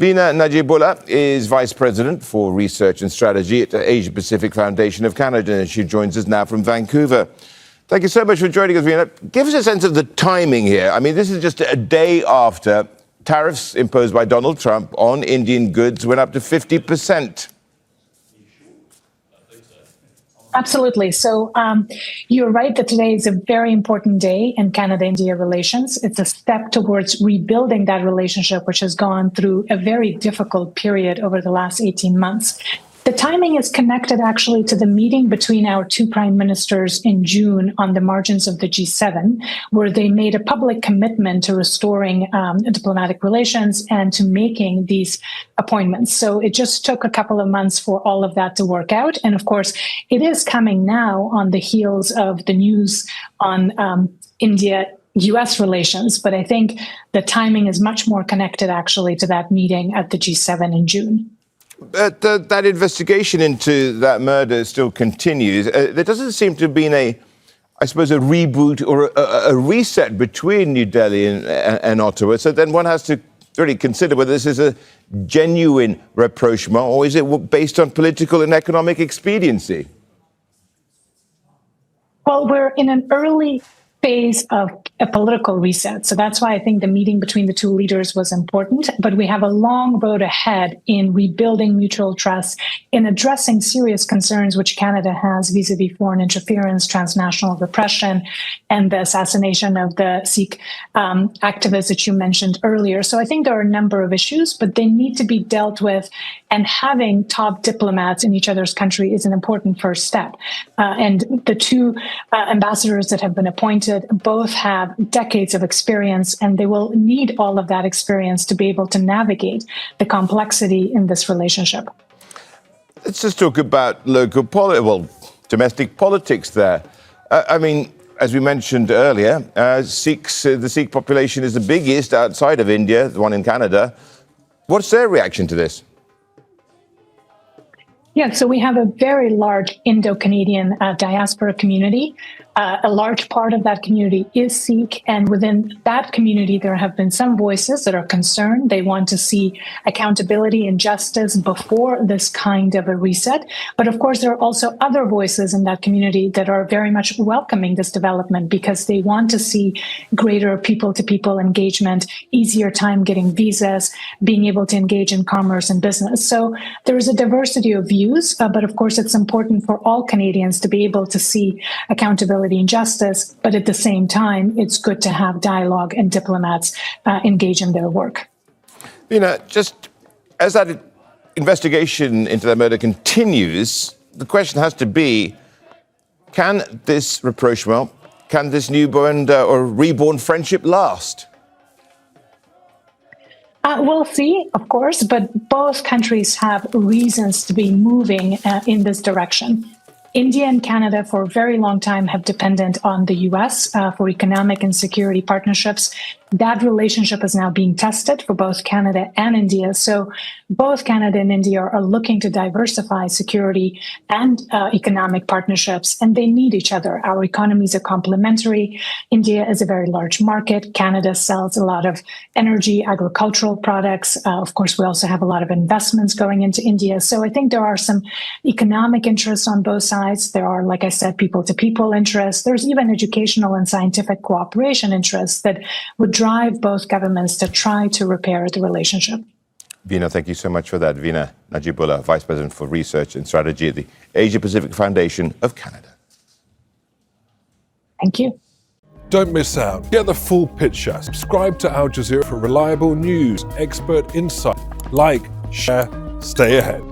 Vina Nadjibulla is Vice President for Research and Strategy at the Asia Pacific Foundation of Canada, and she joins us now from Vancouver. Thank you so much for joining us, Vina. Give us a sense of the timing here. I mean, this is just a day after tariffs imposed by Donald Trump on Indian goods went up to 50%. Absolutely. So you're right that today is a very important day in Canada-India relations. It's a step towards rebuilding that relationship, which has gone through a very difficult period over the last 18 months. The timing is connected actually to the meeting between our two prime ministers in June on the margins of the G7, where they made a public commitment to restoring diplomatic relations and to making these appointments. So it just took a couple of months for all of that to work out. And of course, it is coming now on the heels of the news on India-US relations. But I think the timing is much more connected actually to that meeting at the G7 in June. But that investigation into that murder still continues. There doesn't seem to have been a reboot or a reset between New Delhi and Ottawa. So then one has to really consider whether this is a genuine rapprochement or is it based on political and economic expediency? Well, we're in an early phase of a political reset. So that's why I think the meeting between the two leaders was important. But we have a long road ahead in rebuilding mutual trust, in addressing serious concerns which Canada has vis-a-vis foreign interference, transnational repression, and the assassination of the Sikh activists that you mentioned earlier. So I think there are a number of issues, but they need to be dealt with. And having top diplomats in each other's country is an important first step. And the two ambassadors that have been appointed both have decades of experience, and they will need all of that experience to be able to navigate the complexity in this relationship. Let's just talk about domestic politics there. I mean, as we mentioned earlier, the Sikh population is the biggest outside of India, the one in Canada. What's their reaction to this? Yeah, so we have a very large Indo-Canadian diaspora community. A large part of that community is Sikh, and within that community, there have been some voices that are concerned. They want to see accountability and justice before this kind of a reset. But of course, there are also other voices in that community that are very much welcoming this development because they want to see greater people-to-people engagement, easier time getting visas, being able to engage in commerce and business. So there is a diversity of views, but of course, it's important for all Canadians to be able to see accountability and justice, but at the same time, it's good to have dialogue and diplomats engage in their work. Vina, just as that investigation into that murder continues, the question has to be, can this rapprochement, can this newborn or reborn friendship last? We'll see, of course, but both countries have reasons to be moving in this direction. India and Canada for a very long time have depended on the US for economic and security partnerships. That relationship is now being tested for both Canada and India. So both Canada and India are looking to diversify security and economic partnerships, and they need each other. Our economies are complementary. India is a very large market. Canada sells a lot of energy, agricultural products. Of course, we also have a lot of investments going into India. So I think there are some economic interests on both sides. There are, like I said, people-to-people interests. There's even educational and scientific cooperation interests that would drive both governments to try to repair the relationship. Vina, thank you so much for that. Vina Nadjibulla, Vice President for Research and Strategy at the Asia Pacific Foundation of Canada. Thank you. Don't miss out. Get the full picture. Subscribe to Al Jazeera for reliable news, expert insight. Like, share, stay ahead.